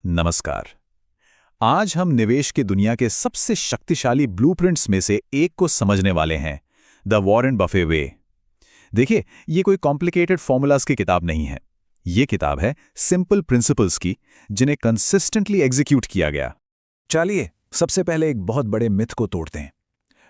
नमस्कार। आज हम निवेश की दुनिया के सबसे शक्तिशाली ब्लूप्रिंट्स में से एक को समझने वाले हैं, द वॉरेन बफे वे। देखिए, ये कोई कॉम्प्लिकेटेड फॉर्मूलाज की किताब नहीं है। ये किताब है सिंपल प्रिंसिपल्स की, जिन्हें कंसिस्टेंटली एग्जीक्यूट किया गया। चलिए, सबसे पहले एक बहुत बड़े मिथ को तोड़ते हैं।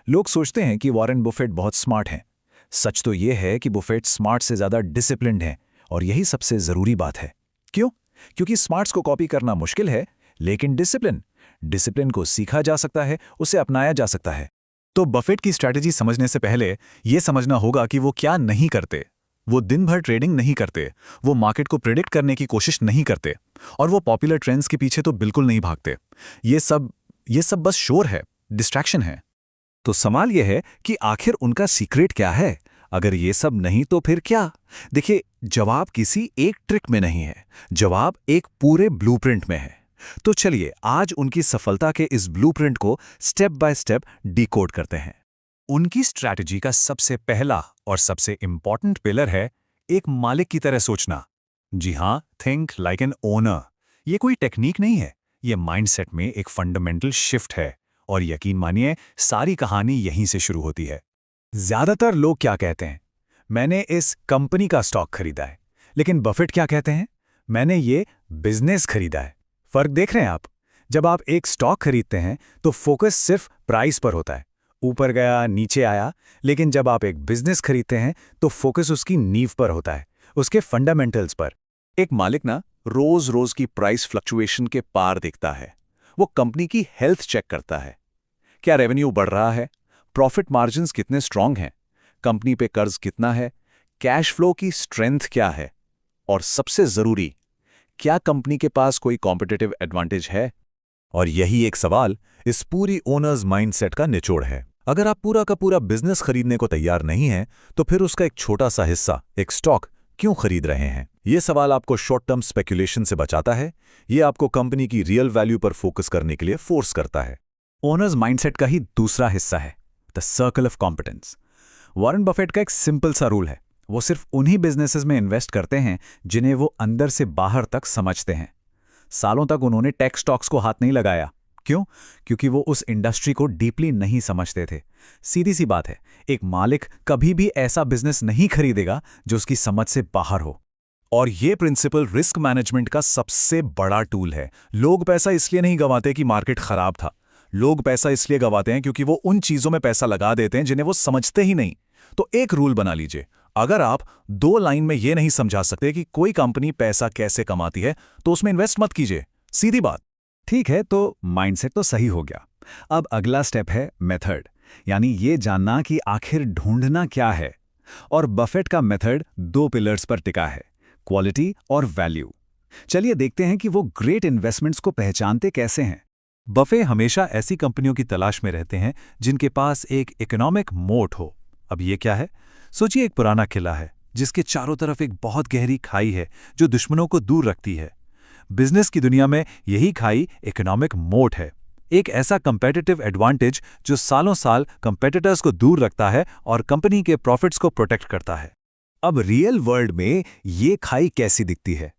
लोग सोचते हैं कि वॉरेन बुफेट बहुत स्मार्ट हैं। सच तो यह है कि बुफेट स्मार्ट से ज़्यादा डिसिप्लिन्ड हैं, और यही सबसे ज़रूरी बात है। क्यों? क्योंकि स्मार्ट्स को कॉपी करना मुश्किल है, लेकिन डिसिप्लिन को सीखा जा सकता है, उसे अपनाया जा सकता है। तो बफेट की स्ट्रैटेजी समझने से पहले ये समझना होगा कि वो क्या नहीं करते। वो दिन भर ट्रेडिंग नहीं करते, वो मार्केट को प्रिडिक्ट करने की कोशिश नहीं करते, और वो पॉपुलर ट्रेंड्स के पीछे तो बिल्कुल नहीं भागते। ये सब बस शोर है, डिस्ट्रैक्शन है। तो सवाल यह है कि आखिर उनका सीक्रेट क्या है? अगर ये सब नहीं तो फिर क्या? देखिए, जवाब किसी एक ट्रिक में नहीं है, जवाब एक पूरे ब्लूप्रिंट में है। तो चलिए, आज उनकी सफलता के इस ब्लूप्रिंट को स्टेप बाय स्टेप डिकोड करते हैं। उनकी स्ट्रैटेजी का सबसे पहला और सबसे इंपॉर्टेंट पिलर है एक मालिक की तरह सोचना। जी हां, थिंक लाइक एन ओनर। ये कोई टेक्निक नहीं है, ये माइंडसेट में एक फंडामेंटल शिफ्ट है। और यकीन मानिए, सारी कहानी यहीं से शुरू होती है। ज्यादातर लोग क्या कहते हैं? मैंने इस कंपनी का स्टॉक खरीदा है। लेकिन बफेट क्या कहते हैं? मैंने ये बिजनेस खरीदा है। फर्क देख रहे हैं आप? जब आप एक स्टॉक खरीदते हैं तो फोकस सिर्फ प्राइस पर होता है, ऊपर गया नीचे आया। लेकिन जब आप एक बिजनेस खरीदते हैं तो फोकस उसकी नींव पर होता है, उसके फंडामेंटल्स पर। एक मालिक ना रोज रोज की प्राइस फ्लक्चुएशन के पार देखता है। वो कंपनी की हेल्थ चेक करता है। क्या रेवेन्यू बढ़ रहा है? प्रॉफिट मार्जिन्स कितने स्ट्रांग हैं? कंपनी पे कर्ज कितना है? कैश फ्लो की स्ट्रेंथ क्या है? और सबसे जरूरी, क्या कंपनी के पास कोई कॉम्पिटिटिव एडवांटेज है? और यही एक सवाल इस पूरी ओनर्स माइंडसेट का निचोड़ है। अगर आप पूरा का पूरा बिजनेस खरीदने को तैयार नहीं हैं, तो फिर उसका एक छोटा सा हिस्सा, एक स्टॉक, क्यों खरीद रहे हैं? यह सवाल आपको शॉर्ट टर्म स्पेकुलेशन से बचाता है। यह आपको कंपनी की रियल वैल्यू पर फोकस करने के लिए फोर्स करता है। ओनर्स माइंडसेट का ही दूसरा हिस्सा है the circle of competence. Warren Buffett का एक सिंपल सा रूल है, वो सिर्फ उन्हीं बिजनेसेस में इन्वेस्ट करते हैं जिन्हें वो अंदर से बाहर तक समझते हैं। सालों तक उन्होंने टेक स्टॉक्स को हाथ नहीं लगाया। क्यों? क्योंकि वो उस इंडस्ट्री को डीपली नहीं समझते थे। सीधी सी बात है, एक मालिक कभी भी ऐसा बिजनेस नहीं खरीदेगा जो उसकी समझ से बाहर हो। और ये प्रिंसिपल रिस्क मैनेजमेंट का सबसे बड़ा टूल है। लोग पैसा इसलिए नहीं गंवाते कि मार्केट खराब था, लोग पैसा इसलिए गंवाते हैं क्योंकि वो उन चीजों में पैसा लगा देते हैं जिन्हें वो समझते ही नहीं। तो एक रूल बना लीजिए, अगर आप 2 लाइन में ये नहीं समझा सकते कि कोई कंपनी पैसा कैसे कमाती है, तो उसमें इन्वेस्ट मत कीजिए। सीधी बात। ठीक है, तो माइंडसेट तो सही हो गया। अब अगला स्टेप है मेथड, यानी ये जानना कि आखिर ढूंढना क्या है। और बफेट का मेथड 2 पिलर्स पर टिका है, क्वालिटी और वैल्यू। चलिए देखते हैं कि वो ग्रेट इन्वेस्टमेंट्स को पहचानते कैसे हैं। बफे हमेशा ऐसी कंपनियों की तलाश में रहते हैं जिनके पास एक इकोनॉमिक मोट हो। अब ये क्या है? सोचिए, एक पुराना किला है जिसके चारों तरफ एक बहुत गहरी खाई है जो दुश्मनों को दूर रखती है। बिजनेस की दुनिया में यही खाई इकोनॉमिक मोट है, एक ऐसा कंपेटिटिव एडवांटेज जो सालों साल कंपेटिटर्स को दूर रखता है और कंपनी के प्रॉफिट्स को प्रोटेक्ट करता है। अब रियल वर्ल्ड में ये खाई कैसी दिखती है?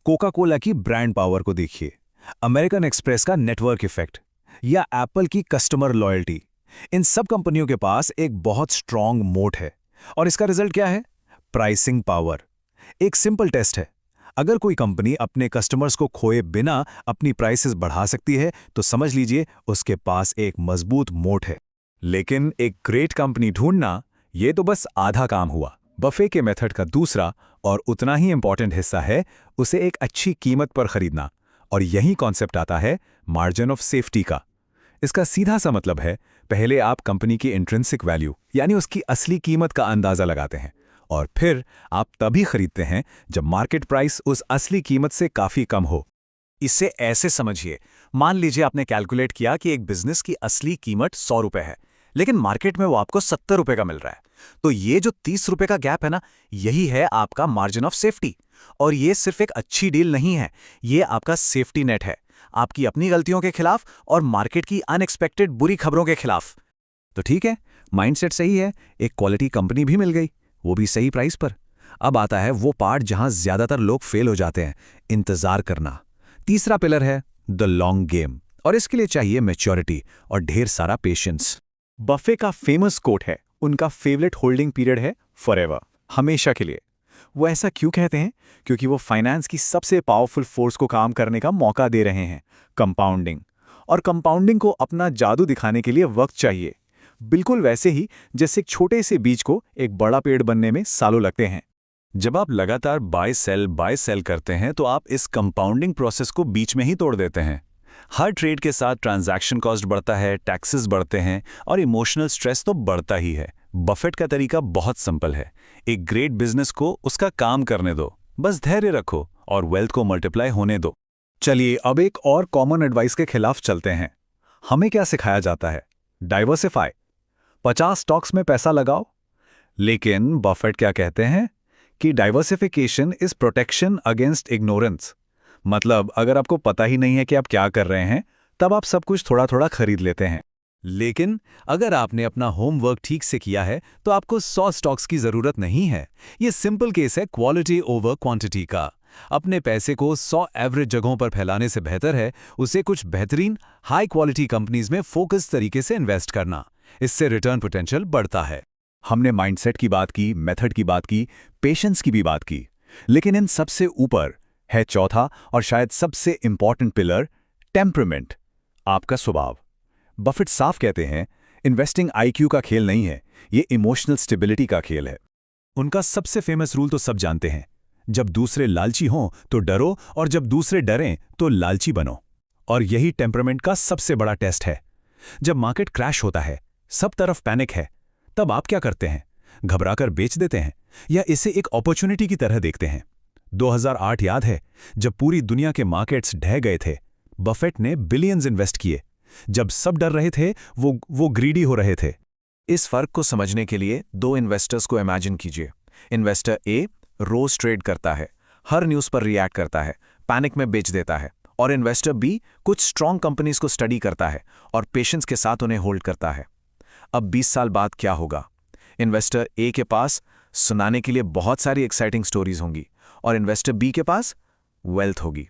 कोका कोला की ब्रांड पावर को देखिए, अमेरिकन एक्सप्रेस का नेटवर्क इफेक्ट, या एप्पल की कस्टमर लॉयल्टी। इन सब कंपनियों के पास एक बहुत स्ट्रांग मोट है, और इसका रिजल्ट क्या है? Pricing power. एक सिंपल टेस्ट है, अगर कोई कंपनी अपने कस्टमर्स को खोए बिना अपनी प्राइसेस बढ़ा सकती है तो समझ लीजिए उसके पास एक मजबूत मोट है। लेकिन एक ग्रेट कंपनी ढूंढना, ये तो बस आधा काम हुआ। बफे के मेथड का दूसरा और उतना ही इंपॉर्टेंट हिस्सा है उसे एक अच्छी कीमत पर खरीदना। और यही कॉन्सेप्ट आता है मार्जिन ऑफ सेफ्टी का। इसका सीधा सा मतलब है, पहले आप कंपनी की इंट्रिंसिक वैल्यू यानी उसकी असली कीमत का अंदाजा लगाते हैं, और फिर आप तभी खरीदते हैं जब मार्केट प्राइस उस असली कीमत से काफी कम हो। इसे ऐसे समझिए, मान लीजिए आपने कैलकुलेट किया कि एक बिजनेस की असली कीमत 100 रुपए है, लेकिन मार्केट में वो आपको 70 रुपए का मिल रहा है। तो ये जो 30 रुपए का गैप है ना, यही है आपका मार्जिन ऑफ सेफ्टी। और ये सिर्फ एक अच्छी डील नहीं है, ये आपका सेफ्टी नेट है, आपकी अपनी गलतियों के खिलाफ और मार्केट की अनएक्सपेक्टेड बुरी खबरों के खिलाफ। तो ठीक है, माइंडसेट सही है, एक क्वालिटी कंपनी भी मिल गई, वो भी सही प्राइस पर। अब आता है वो पार्ट जहां ज्यादातर लोग फेल हो जाते हैं, इंतजार करना। तीसरा पिलर है द लॉन्ग गेम, और इसके लिए चाहिए मैच्योरिटी और ढेर सारा पेशेंस। बफे का फेमस कोट है, उनका फेवरेट होल्डिंग पीरियड है फॉरएवर, हमेशा के लिए। वो ऐसा क्यों कहते हैं? क्योंकि वो फाइनेंस की सबसे पावरफुल फोर्स को काम करने का मौका दे रहे हैं, कंपाउंडिंग। और कंपाउंडिंग को अपना जादू दिखाने के लिए वक्त चाहिए, बिल्कुल वैसे ही जैसे एक छोटे से बीज को एक बड़ा पेड़ बनने में सालों लगते हैं। जब आप लगातार बाय सेल करते हैं तो आप इस कंपाउंडिंग प्रोसेस को बीच में ही तोड़ देते हैं। हर ट्रेड के साथ ट्रांजैक्शन कॉस्ट बढ़ता है, टैक्सेस बढ़ते हैं और इमोशनल स्ट्रेस तो बढ़ता ही है। बफेट का तरीका बहुत सिंपल है, एक ग्रेट बिजनेस को उसका काम करने दो, बस धैर्य रखो और वेल्थ को मल्टीप्लाई होने दो। चलिए अब एक और कॉमन एडवाइस के खिलाफ चलते हैं। हमें क्या सिखाया जाता है? डाइवर्सिफाई, 50 स्टॉक्स में पैसा लगाओ। लेकिन बफेट क्या कहते हैं कि diversification is protection against ignorance. मतलब अगर आपको पता ही नहीं है कि आप क्या कर रहे हैं, तब आप सब कुछ थोड़ा थोड़ा खरीद लेते हैं। लेकिन अगर आपने अपना होमवर्क ठीक से किया है तो आपको 100 स्टॉक्स की जरूरत नहीं है। ये सिंपल केस है क्वालिटी ओवर क्वांटिटी का। अपने पैसे को 100 एवरेज जगहों पर फैलाने से बेहतर है उसे कुछ बेहतरीन हाई क्वालिटी कंपनीज में फोकस तरीके से इन्वेस्ट करना। इससे रिटर्न पोटेंशियल बढ़ता है। हमने माइंडसेट की बात की, मेथड की बात की, पेशेंस की भी बात की, लेकिन इन सबसे ऊपर है चौथा और शायद सबसे इंपॉर्टेंट पिलर, टेम्परामेंट, आपका स्वभाव। बफेट साफ कहते हैं, इन्वेस्टिंग आईक्यू का खेल नहीं है, ये इमोशनल स्टेबिलिटी का खेल है। उनका सबसे फेमस रूल तो सब जानते हैं, जब दूसरे लालची हों तो डरो और जब दूसरे डरें तो लालची बनो। और यही टेम्परामेंट का सबसे बड़ा टेस्ट है। जब मार्केट क्रैश होता है, सब तरफ पैनिक है, तब आप क्या करते हैं? घबराकर बेच देते हैं या इसे एक अपॉर्चुनिटी की तरह देखते हैं? 2008 याद है, जब पूरी दुनिया के मार्केट्स ढह गए थे, बफेट ने बिलियंस इन्वेस्ट किए। जब सब डर रहे थे, वो ग्रीडी हो रहे थे। इस फर्क को समझने के लिए दो इन्वेस्टर्स को इमेजिन कीजिए। इन्वेस्टर ए रोज ट्रेड करता है, हर न्यूज़ पर रिएक्ट करता है, पैनिक में बेच देता है। और इन्वेस्टर बी कुछ स्ट्रॉन्ग कंपनीज को स्टडी करता है और पेशेंस के साथ उन्हें होल्ड करता है। अब 20 साल बाद क्या होगा? इन्वेस्टर ए के पास सुनाने के लिए बहुत सारी एक्साइटिंग स्टोरीज होंगी और इन्वेस्टर बी के पास वेल्थ होगी।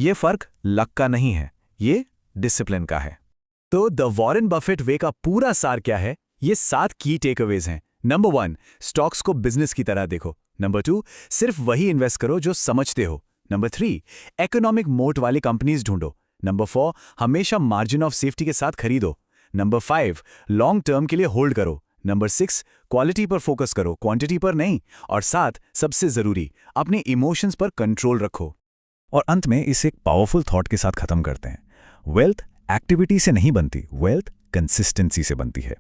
ये फर्क लक का नहीं है, ये डिसिप्लिन का है। तो द वॉरेन बफेट वे का पूरा सार क्या है? ये 7 की टेकअवेज हैं। नंबर 1, स्टॉक्स को बिजनेस की तरह देखो। नंबर 2, सिर्फ वही इन्वेस्ट करो जो समझते हो। नंबर 3, इकोनॉमिक मोट वाली कंपनीज ढूंढो। नंबर 4, हमेशा मार्जिन ऑफ सेफ्टी के साथ खरीदो। नंबर 5, लॉन्ग टर्म के लिए होल्ड करो। नंबर 6, क्वालिटी पर फोकस करो, क्वांटिटी पर नहीं। और 7, सबसे जरूरी, अपने इमोशंस पर कंट्रोल रखो। और अंत में इसे एक पावरफुल थॉट के साथ खत्म करते हैं। वेल्थ एक्टिविटी से नहीं बनती, वेल्थ कंसिस्टेंसी से बनती है।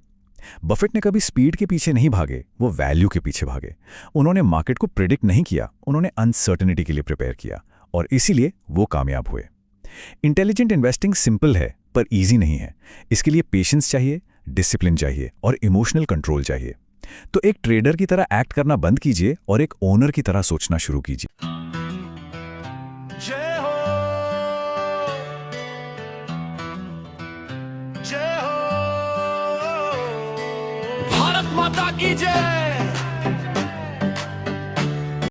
बफेट ने कभी स्पीड के पीछे नहीं भागे, वो वैल्यू के पीछे भागे। उन्होंने मार्केट को प्रिडिक्ट नहीं किया, उन्होंने अनसर्टेनिटी के लिए प्रिपेयर किया और इसीलिए वो कामयाब हुए। इंटेलिजेंट इन्वेस्टिंग सिंपल है पर इजी नहीं है। इसके लिए पेशेंस चाहिए, डिसिप्लिन चाहिए और इमोशनल कंट्रोल चाहिए। तो एक ट्रेडर की तरह एक्ट करना बंद कीजिए और एक ओनर की तरह सोचना शुरू कीजिए। जय हो, जय हो, भारत माता की जय।